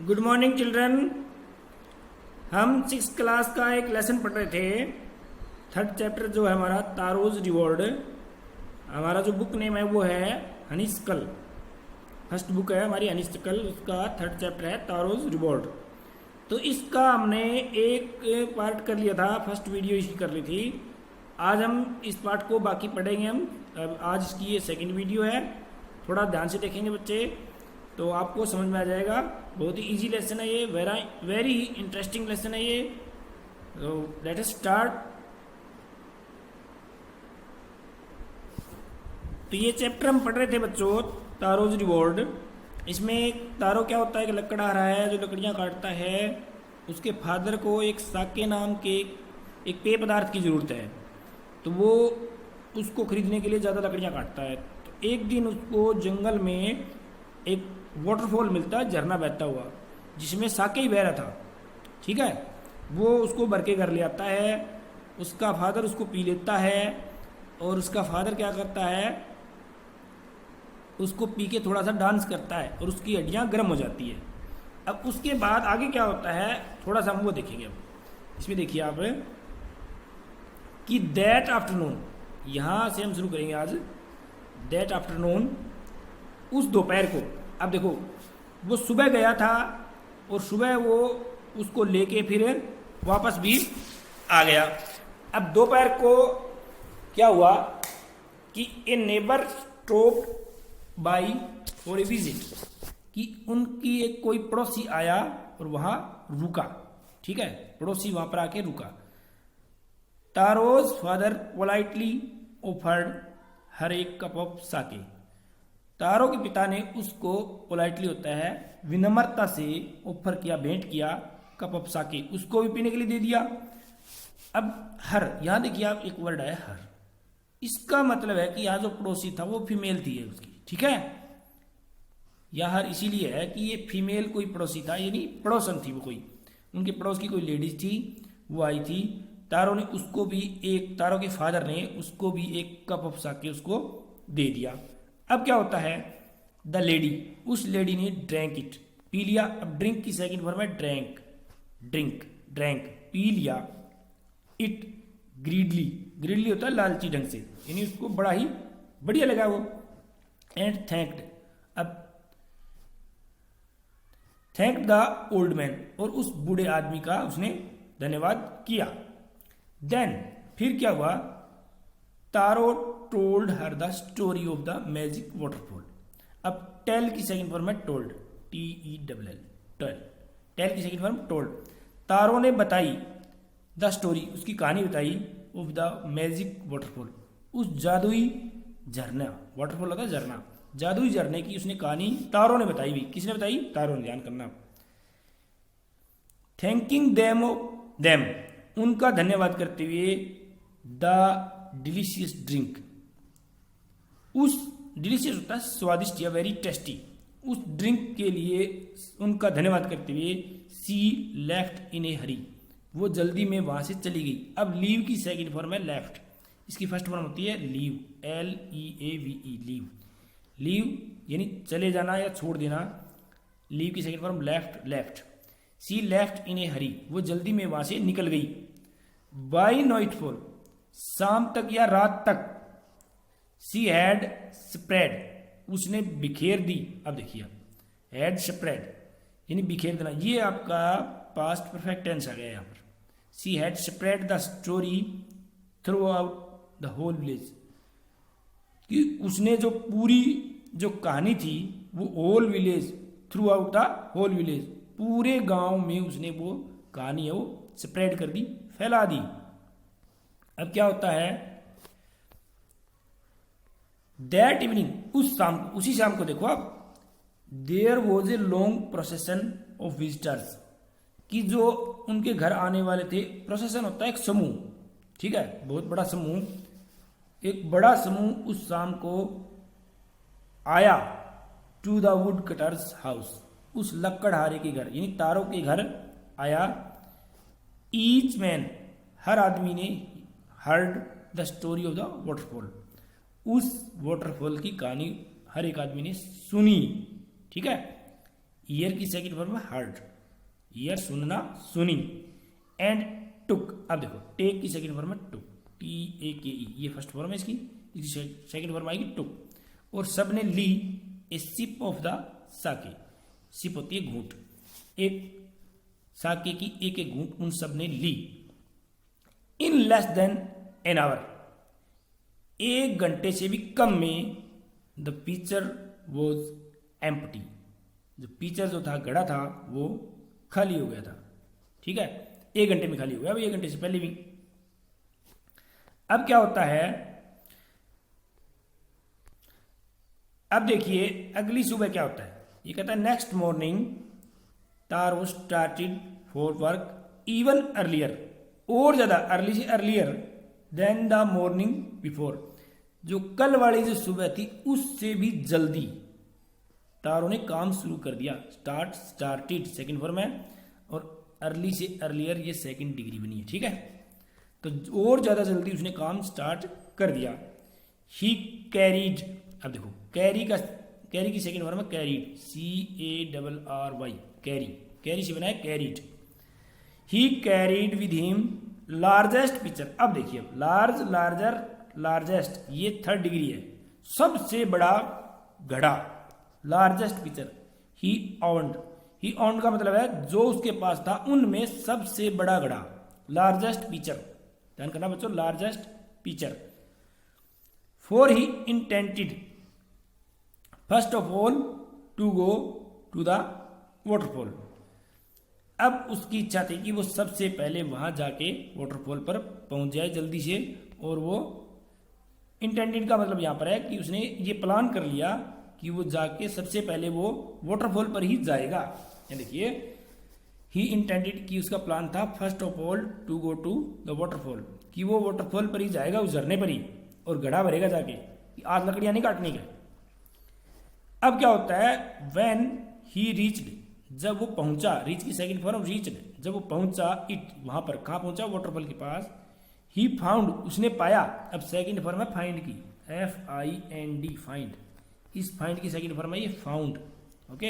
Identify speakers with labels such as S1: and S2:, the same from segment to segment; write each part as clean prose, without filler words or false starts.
S1: Good morning children. हम 6th class का एक लेसन पढ़ रहे थे। थर्ड चैप्टर जो है हमारा तारोज रिवॉर्ड। हमारा जो बुक नेम है वो है हनीस्कल। फर्स्ट बुक है हमारी हनीस्कल, उसका थर्ड चैप्टर है तारोज रिवॉर्ड। तो इसका हमने एक पार्ट कर लिया था, फर्स्ट वीडियो इसकी कर ली थी। आज हम इस पार्ट को बाकी पढ़ेंगे हम। अब आज इसकी ये सेकंड वीडियो है। थोड़ा ध्यान से देखेंगे बच्चे तो आपको समझ में आ जाएगा। बहुत ही इजी लेसन है ये, वेरी इंटरेस्टिंग लेसन है ये। तो लेट अस स्टार्ट। तो ये चैप्टर हम पढ़ रहे थे बच्चों, तारोज रिवॉर्ड। इसमें तारो क्या होता है कि लकड़हारा है जो लकड़ियाँ काटता है। उसके फादर को एक साके नाम के एक पेय पदार्थ की ज़रूरत है, तो वो उसको खरीदने के लिए ज़्यादा लकड़ियाँ काटता है। तो एक दिन उसको जंगल में एक वाटरफॉल मिलता है, झरना बहता हुआ, जिसमें साके ही बह रहा था। ठीक है, वो उसको भर के घर ले आता है। उसका फादर उसको पी लेता है और उसका फादर क्या करता है, उसको पी के थोड़ा सा डांस करता है और उसकी हड्डियाँ गर्म हो जाती है। अब उसके बाद आगे क्या होता है थोड़ा सा हम वो देखेंगे। अब इसमें देखिए आप कि दैट आफ्टरनून, यहाँ से हम शुरू करेंगे आज। दैट आफ्टरनून, उस दोपहर को। अब देखो वो सुबह गया था और सुबह वो उसको लेके फिर वापस भी आ गया। अब दोपहर को क्या हुआ कि a neighbour stopped by for a visit, कि उनकी एक कोई पड़ोसी आया और वहां रुका। ठीक है, पड़ोसी वहां पर आके रुका। तारोज फादर पोलाइटली ऑफर्ड हर एक कप ऑफ साके। तारो के पिता ने उसको, पोलाइटली होता है विनम्रता से, ऑफर किया, भेंट किया, कप ऑफ साके, उसको भी पीने के लिए दे दिया। अब हर, यहां देखिए आप एक वर्ड है हर। इसका मतलब है कि यहाँ जो पड़ोसी था वो फीमेल थी उसकी। ठीक है, यह हर इसीलिए है कि ये फीमेल कोई पड़ोसी था, यानी पड़ोसन थी वो, कोई उनके पड़ोस की कोई लेडीज थी, वो आई थी। तारो ने उसको भी एक, तारो के फादर ने उसको भी एक कप ऑफ साके उसको दे दिया। अब क्या होता है, द लेडी, उस लेडी ने ड्रैंक इट, पी लिया। अब ड्रिंक की सेकंड फॉर्म है ड्रैंक, ड्रिंक, ड्रैंक, पी लिया। इट ग्रीडली, ग्रीडली होता है लालची ढंग से, यानी उसको बड़ा ही बढ़िया लगा वो। एंड थैंक्ड, अब थैंक द ओल्ड मैन, और उस बूढ़े आदमी का उसने धन्यवाद किया। देन फिर क्या हुआ, Taro told her the story of the magic waterfall. अब टेल की सेकंड फॉर्म है टोल्ड, TELL, टेल। टेल की सेकंड फॉर्म टोल्ड। तारो ने बताई द स्टोरी, उसकी कहानी बताई, ऑफ द मैजिक वाटरफॉल, उस जादुई झरना, वाटरफॉल होता है झरना, जादुई झरने की उसने कहानी तारो ने बताई भी। किसने बताई? तारो ने, ध्यान करना। थैंकिंग देम, उनका धन्यवाद करते हुए, द डिलीशियस ड्रिंक, उस डिलीशियस होता है स्वादिष्ट या वेरी टेस्टी, उस ड्रिंक के लिए उनका धन्यवाद करते हुए, सी लेफ्ट इन ए हरी, वो जल्दी में वहां से चली गई। अब लीव की सेकंड फॉर्म है लेफ्ट, इसकी फर्स्ट फॉर्म होती है लीव, LEAVE, लीव। लीव यानी चले जाना या छोड़ देना। लीव की second form left, left. She left in a hurry, वो जल्दी में वहां से निकल गई। बाई नाइटफॉल, शाम तक या रात तक। सी हैड स्प्रेड, उसने बिखेर दी। अब देखिए हैड स्प्रेड यानी बिखेर देना, ये आपका पास्ट परफेक्ट टेंस आ गया यहाँ पर। She had spread the story throughout the whole village, कि उसने जो पूरी जो कहानी थी वो whole village, throughout the whole village, पूरे गांव में उसने वो कहानी है वो स्प्रेड कर दी, फैला दी। अब क्या होता है, दैट इवनिंग, उस शाम, उसी शाम को देखो आप, there was a long procession of visitors, कि जो उनके घर आने वाले थे। प्रोसेसन होता है एक समूह, ठीक है, बहुत बड़ा समूह, एक बड़ा समूह उस शाम को आया। To the woodcutter's house, उस लकड़हारे के घर, यानी तारों के घर आया। ईच मैन, हर आदमी ने, heard the story of the waterfall, उस वाटरफॉल की कहानी हर एक आदमी ने सुनी। ठीक है, ईयर की सेकंड फॉर्म है हर्ड, ईयर सुनना, सुनी। एंड टुक, अब देखो टेक की सेकंड फॉर्म है टुक, TAKE, ये फर्स्ट फॉर्म है इसकी सेकंड फॉर्म आएगी टुक। और सब ने ली ए SIP of the Sakya, SIP होती है घूंट, एक साके की एक एक घूंट उन सब ने ली। In less than an hour, 1 घंटे से भी कम में द पिक्चर वॉज एम्प्टी, जो पिक्चर जो था घड़ा था वो खाली हो गया था। ठीक है, 1 घंटे में खाली हो गया, अभी 1 घंटे से पहले भी। अब क्या होता है, अब देखिए अगली सुबह क्या होता है। ये कहता है next morning Taro started for work even earlier, और ज्यादा, अर्ली से earlier than the morning before, जो कल वाली जो सुबह थी उससे भी जल्दी तारों ने काम शुरू कर दिया। स्टार्टेड सेकंड फॉर्म है, और अर्ली से अर्लियर ये सेकंड डिग्री बनी है। ठीक है, तो और ज्यादा जल्दी उसने काम स्टार्ट कर दिया। ही कैरीड, अब देखो कैरी की सेकंड फॉर्म है कैरीड, CARRY, कैरी से बना है carried. He carried with him largest picture, अब देखिए लार्ज, लार्जर, लार्जेस्ट, ये थर्ड डिग्री है, सबसे बड़ा घड़ा, लार्जेस्ट पिक्चर। ही ऑन्ड का मतलब है जो उसके पास था उनमें सबसे बड़ा घड़ा, लार्जेस्ट पिक्चर, ध्यान करना बच्चों, largest picture. For he intended first of all to go to the waterfall, अब उसकी इच्छा थी कि वो सबसे पहले वहां जाके वाटरफॉल पर पहुंच जाए जल्दी से। और वो इंटेंडेड का मतलब यहां पर है कि उसने ये प्लान कर लिया कि वो जाके सबसे पहले वो वाटरफॉल पर ही जाएगा। ये देखिए ही इंटेंडेड कि उसका प्लान था first of all to go to the waterfall, कि वो वाटरफॉल पर ही जाएगा, उस झरने पर ही, और घड़ा भरेगा जाके, आज लकड़ियां नहीं काटने का। अब क्या होता है, व्हेन ही रीच्ड, जब वो पहुंचा, रीच की सेकंड फॉर्म रीच्ड, जब वो पहुंचा इट, वहां पर कहां पहुंचा, वाटरफॉल के पास। ही फाउंड, उसने पाया, अब सेकंड फॉर्म है फाइंड की, FIND, फाइंड, इस फाइंड की सेकंड फॉर्म है ये found. Okay,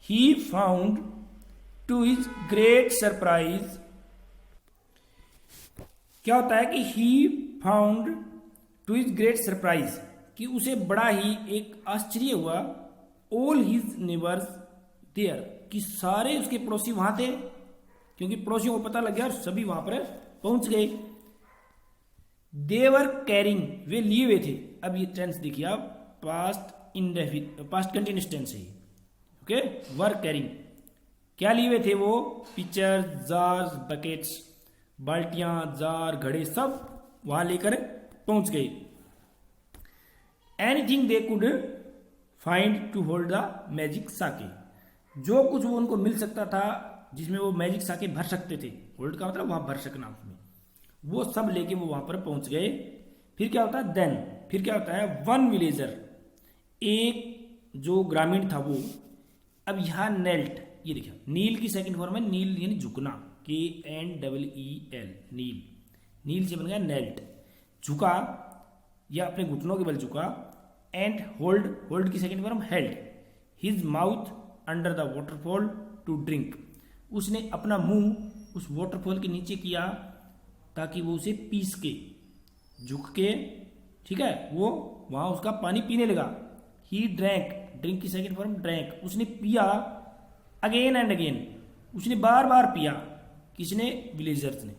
S1: he found to his great surprise, क्या होता है कि he found to his great surprise, कि उसे बड़ा ही एक आश्चर्य हुआ, ऑल हिज नेबर्स देयर, कि सारे उसके पड़ोसी वहां थे, क्योंकि पड़ोसियों को पता लग गया और सभी वहां पर पहुंच गए। देवर कैरिंग, वे लिए हुए थे, अब ये टेंस देखिए आप, पास्ट कंटिन्यूअस टेंस है। ओके, वर कैरिंग, क्या लिए हुए थे वो, पिक्चर, जार्स, बकेट्स, बाल्टियां, जार, घड़े, सब वहां लेकर पहुंच गए। Anything they could find to hold the magic sake, जो कुछ वो उनको मिल सकता था जिसमें वो मैजिक साके भर सकते थे, होल्ड का मतलब वहां भर सकना, उसमें वो सब लेके वो वहां पर पहुंच गए। फिर क्या होता है, देन, फिर क्या होता है, वन विलेजर, एक जो ग्रामीण था वो, अब यहां नेल्ट, ये देखिए नील की सेकंड फॉर्म है नील, यानी झुकना, KNEEL, नील, नील से बन गया नेल्ट, झुका या अपने घुटनों के बल झुका। एंड होल्ड की second form held, his mouth under the waterfall to drink, उसने अपना मुंह उस वाटरफॉल के नीचे किया ताकि वो उसे पीस के, झुक के, ठीक है, वो वहां उसका पानी पीने लगा। ही ड्रैंक, ड्रिंक की सेकंड फॉर्म ड्रैंक, उसने पिया, अगेन एंड अगेन, उसने बार बार पिया, किसने, विलेजर्स ने,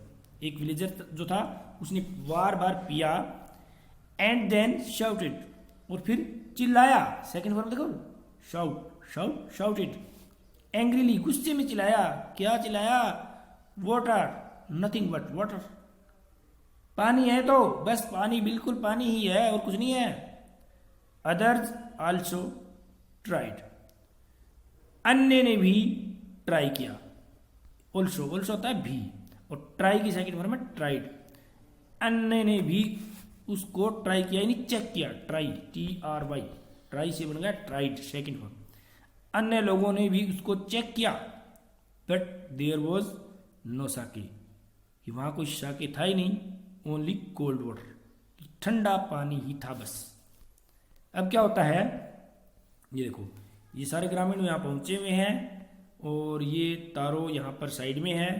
S1: एक विलेजर जो था उसने बार बार पिया। एंड देन शाउटेड, और फिर चिल्लाया, सेकंड फॉर्म देखो, शाउटेड, एंग्रीली, गुस्से में चिल्लाया, क्या चिल्लाया, वाटर, नथिंग बट वाटर, पानी है तो बस पानी, बिल्कुल पानी ही है और कुछ नहीं है। अदर्स आल्सो ट्राइड, अन्य ने भी ट्राई किया, ऑल्सो होता है भी, और ट्राई की सेकंड फॉर्म है ट्राइड, अन्य ने भी उसको ट्राई किया, यानी चेक किया, ट्राई, TRY, ट्राई से बन गया ट्राइड, सेकंड फॉर्म, अन्य लोगों ने भी उसको चेक किया। बट देयर वॉज नो साके, कि वहां कोई साके था ही नहीं, ओनली कोल्ड वाटर, ठंडा पानी ही था बस। अब क्या होता है, ये देखो, ये सारे ग्रामीण यहाँ पहुँचे हुए हैं और ये तारो यहाँ पर साइड में है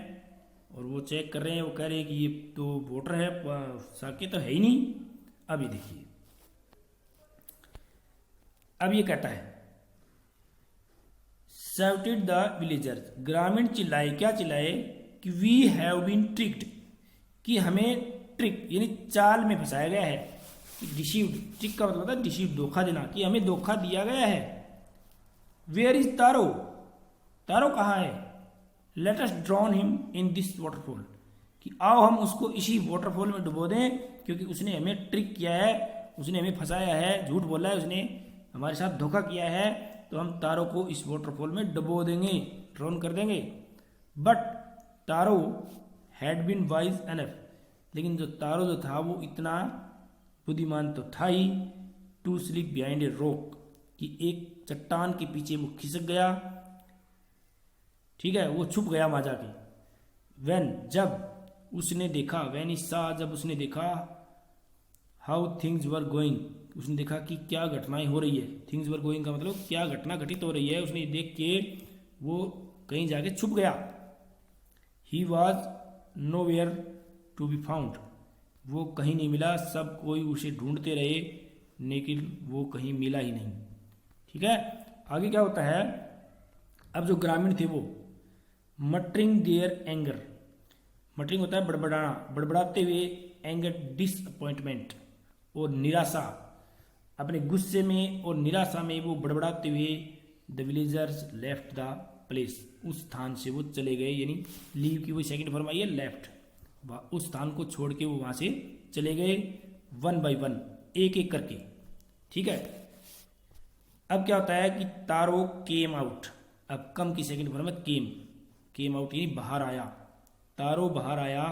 S1: और वो चेक कर रहे हैं। वो कह रहे हैं कि ये तो वोटर है, साके तो है ही नहीं। अब ये देखिए, अब ये कहता है शाउटेड द विलेजर्स, ग्रामीण चिल्लाए, क्या चिल्लाए कि वी हैव बीन ट्रिक्ड, कि हमें ट्रिक यानी चाल में फंसाया गया है। डिसीव्ड, ट्रिक का मतलब होता है डिसीव, धोखा देना, कि हमें धोखा दिया गया है। वेयर इज तारो, तारो कहाँ है? Let us drawn him in this waterfall, कि आओ हम उसको इसी वाटरफॉल में डुबो दें, क्योंकि उसने हमें ट्रिक किया है, उसने हमें फंसाया है, झूठ बोला है, उसने हमारे साथ धोखा किया है। तो हम तारो को इस वाटरफॉल में डुबो देंगे, ड्रॉन कर देंगे। But Taro had been wise enough, लेकिन जो तारो जो था वो इतना बुद्धिमान तो था ही, to sleep behind a rock, कि एक चट्टान के पीछे वो खिसक गया। ठीक है, वो छुप गया वहां जाके। वेन, जब उसने देखा, वेन इज सा, जब उसने देखा, हाउ थिंग्स वर गोइंग, उसने देखा कि क्या घटनाएं हो रही है। थिंग्स वर गोइंग का मतलब क्या घटना घटित हो रही है, उसने देख के वो कहीं जाके छुप गया। He was nowhere to be found, वो कहीं नहीं मिला, सब कोई उसे ढूंढते रहे लेकिन वो कहीं मिला ही नहीं। ठीक है, आगे क्या होता है? अब जो ग्रामीण थे वो मटरिंग देयर एंगर, मटरिंग होता है बड़बड़ाना, बड़बड़ाते हुए, एंगर डिसअपॉइंटमेंट और निराशा, अपने गुस्से में और निराशा में वो बड़बड़ाते हुए, the villagers left the place, उस स्थान से वो चले गए। यानी लीव की वो सेकंड फॉर्म आई है, लेफ्ट, उस स्थान को छोड़ के वो वहां से चले गए, वन बाय वन, एक एक करके। ठीक है, अब क्या होता है कि तारो केम आउट, अब कम की सेकंड फॉर्म है केम, केम आउट यानी बाहर आया। तारो बाहर आया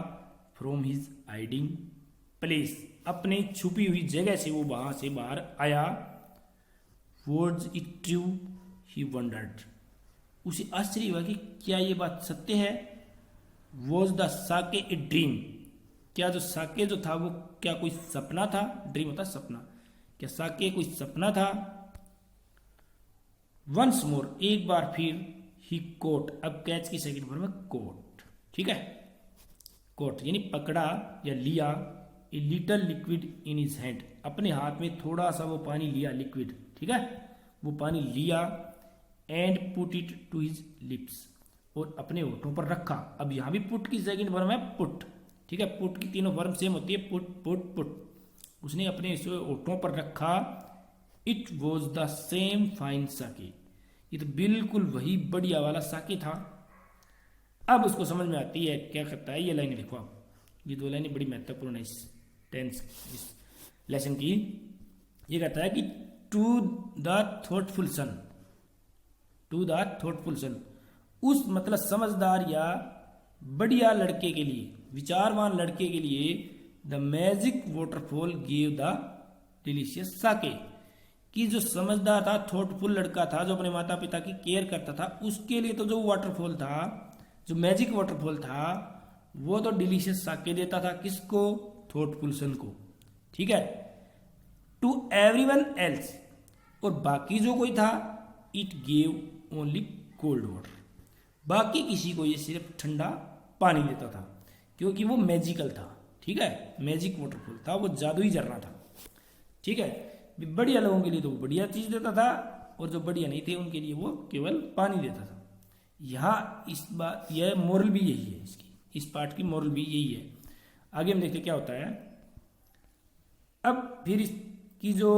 S1: फ्रॉम हिज हाइडिंग प्लेस, अपने छुपी हुई जगह से वो वहां से बाहर आया। Words it true, he wondered, उसे आश्चर्य हुआ कि क्या ये बात सत्य है। Was the Sakya a dream, क्या जो साके जो था वो क्या कोई सपना था? ड्रीम होता सपना, क्या साके कोई सपना था? वंस मोर, एक बार फिर, ही कोट, अब कैच की सेकंड फॉर्म में कोट। ठीक है, कोट यानी पकड़ा या लिया। A little liquid in his hand, अपने हाथ में थोड़ा सा वो पानी लिया, लिक्विड। ठीक है, वो पानी लिया, and put it to his lips, और अपने होठों पर रखा। अब यहां भी पुट की सेकंड फॉर्म है पुट। ठीक है, पुट की तीनों फॉर्म सेम होती है, पुट पुट पुट। उसने अपने होठों पर रखा। It was the same fine sake, ये तो बिल्कुल वही बढ़िया वाला साके था। अब उसको समझ में आती है, क्या करता है, ये लाइनें लिखो आप, ये दो लाइनें बड़ी महत्वपूर्ण है इस टेंस, इस लेसन की। ये कहता है कि to the thoughtful son, to the thoughtful son, उस मतलब समझदार या बढ़िया लड़के के लिए, विचारवान लड़के के लिए, the magic waterfall give the delicious sake, कि जो समझदार था, थॉटफुल लड़का था, जो अपने माता पिता की केयर करता था, उसके लिए तो जो वाटरफॉल था, जो मैजिक वाटरफॉल था, वो तो डिलीशियस साके देता था। किसको? थॉटफुल सन को। ठीक है, टू एवरीवन एल्स, और बाकी जो कोई था, it gave only cold water, बाकी किसी को ये सिर्फ ठंडा पानी देता था, क्योंकि वो मैजिकल था। ठीक है, मैजिक वाटरफॉल था, वो जादुई झरना था। ठीक है, बढ़िया लोगों के लिए तो वो बढ़िया चीज देता था, और जो बढ़िया नहीं थे उनके लिए वो केवल पानी देता था। यहाँ इस बात, यह मोरल भी यही है इसकी, इस पार्ट की मोरल भी यही है। आगे हम देखते क्या होता है। अब फिर इसकी जो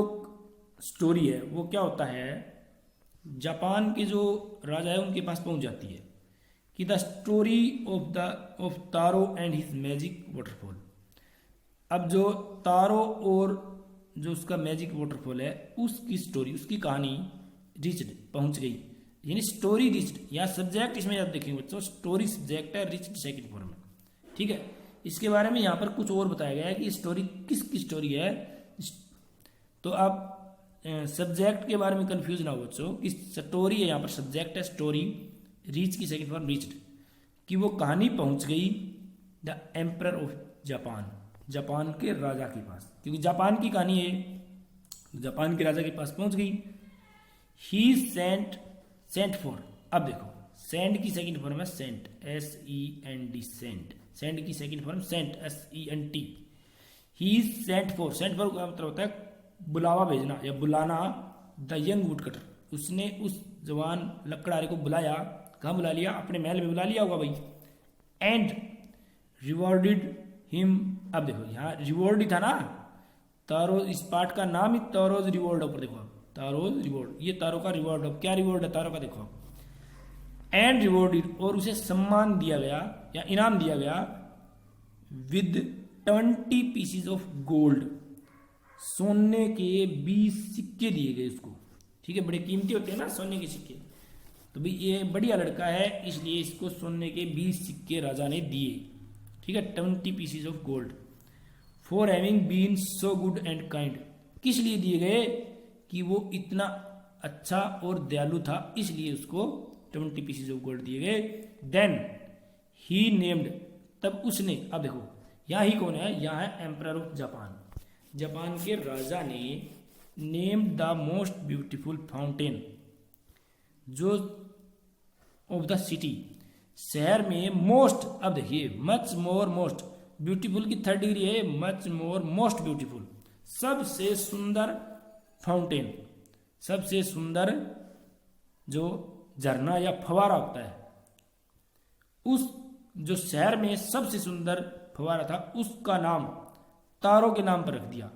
S1: स्टोरी है वो क्या होता है, जापान के जो राजा है उनके पास पहुंच जाती है, कि the story of taro and his magic waterfall. अब जो तारो और जो उसका मैजिक वाटरफॉल है, उसकी स्टोरी, उसकी कहानी रिच्ड, पहुंच गई, यानी स्टोरी रिच्ड। यहाँ सब्जेक्ट इसमें आप देखेंगे बच्चों, स्टोरी सब्जेक्ट है, रिच्ड सेकंड फॉर्म है। ठीक है, इसके बारे में यहाँ पर कुछ और बताया गया है कि स्टोरी किसकी स्टोरी है। तो आप सब्जेक्ट के बारे में कंफ्यूज ना हो बच्चों, कि स्टोरी है, यहाँ पर सब्जेक्ट है स्टोरी, रीच की सेकंड फॉर्म रिच्ड, कि वो कहानी पहुंच गई the emperor of Japan, Japan के राजा के पास, क्योंकि जापान की कहानी है, जापान के राजा के पास पहुंच गई। ही सेंट फॉर, अब देखो सेंड की सेकंड फॉर्म है सेंट, SEND सेंट, सेंड की second form sent, SENT। He sent for, sent for का मतलब होता है बुलावा भेजना या बुलाना, द यंग वुड कटर, उसने उस जवान लकड़हारे को बुलाया, कहाँ बुला लिया, अपने महल में बुला लिया होगा भाई। एंड रिवॉर्डेड हिम, अब देखो यहाँ रिवॉर्ड ही था ना, तारो, इस पार्ट का नाम ही तारोज रिवॉर्ड ऊपर देखो आप, तारोज रिवॉर्ड, ये तारो का रिवॉर्ड, अब क्या रिवॉर्ड है तारो का देखो आप। एंड रिवॉर्डेड, और उसे सम्मान दिया गया या इनाम दिया गया, विद 20 पीसीज ऑफ गोल्ड, सोने के 20 सिक्के दिए गए उसको, ठीक है, बड़े कीमती होते हैं ना सोने के सिक्के, तो भाई ये बढ़िया लड़का है इसलिए इसको सोने के 20 सिक्के राजा ने दिए, ठीक है, 20 pieces of gold. For having been so good and kind, किस लिए दिए गए, कि वो इतना अच्छा और दयालु था, इसलिए उसको 20 पीसीज ऑफ गोल्ड दिए गए। देन ही नेम्ड, तब उसने, अब देखो यहाँ ही कौन है, यहाँ है एम्परर ऑफ जापान, जापान के राजा ने named the most beautiful fountain, जो ऑफ द सिटी, शहर में मोस्ट, अब देखिए मच मोर मोस्ट ब्यूटीफुल की थर्ड डिग्री है, मच मोर मोस्ट ब्यूटीफुल, सबसे सुंदर फाउंटेन, सबसे सुंदर जो झरना या फवारा होता है, उस जो शहर में सबसे सुंदर फवारा था उसका नाम तारों के नाम पर रख दिया।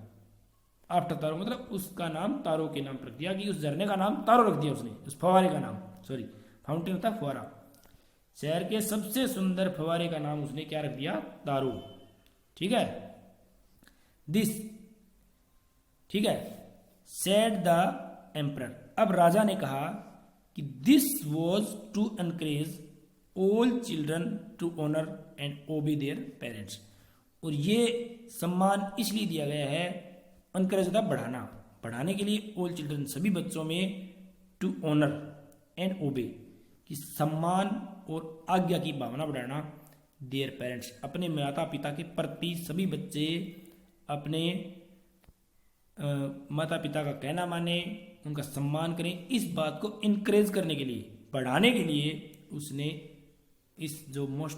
S1: आफ्टर तारो मतलब उसका नाम तारों के नाम पर रख दिया, कि उस झरने का नाम तारो रख दिया उसने, उस फवारे का नाम, सॉरी फाउंटेन था फवारा, शहर के सबसे सुंदर फवारे का नाम उसने क्या रख दिया, तारो, ठीक है। दिस, ठीक है, सेड द एम्परर, अब राजा ने कहा कि this was to encourage all children to honour and obey their parents, और ये सम्मान इसलिए दिया गया है, एनकरेज होता है बढ़ाना, बढ़ाने के लिए ऑल चिल्ड्रन सभी बच्चों में, टू ऑनर एंड ओबे कि सम्मान और आज्ञा की भावना बढ़ाना, देयर पेरेंट्स अपने माता पिता के प्रति सभी बच्चे अपने माता पिता का कहना माने, उनका सम्मान करें, इस बात को इनकरेज करने के लिए, बढ़ाने के लिए उसने इस जो मोस्ट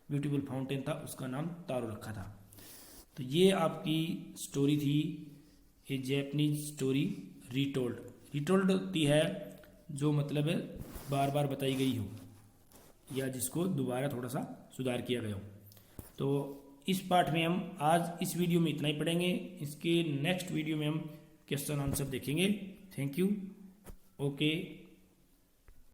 S1: ब्यूटीफुल फाउंटेन था उसका नाम तारो रखा था। तो ये आपकी स्टोरी थी, ये जैपनीज स्टोरी रीटोल्ड, रीटोल्ड होती है जो मतलब बार बार बताई गई हो या जिसको दोबारा थोड़ा सा सुधार किया गया हो। तो इस पाठ में हम आज इस वीडियो में इतना ही पढ़ेंगे, इसके नेक्स्ट वीडियो में हम क्वेश्चन आंसर देखेंगे। Thank you, okay.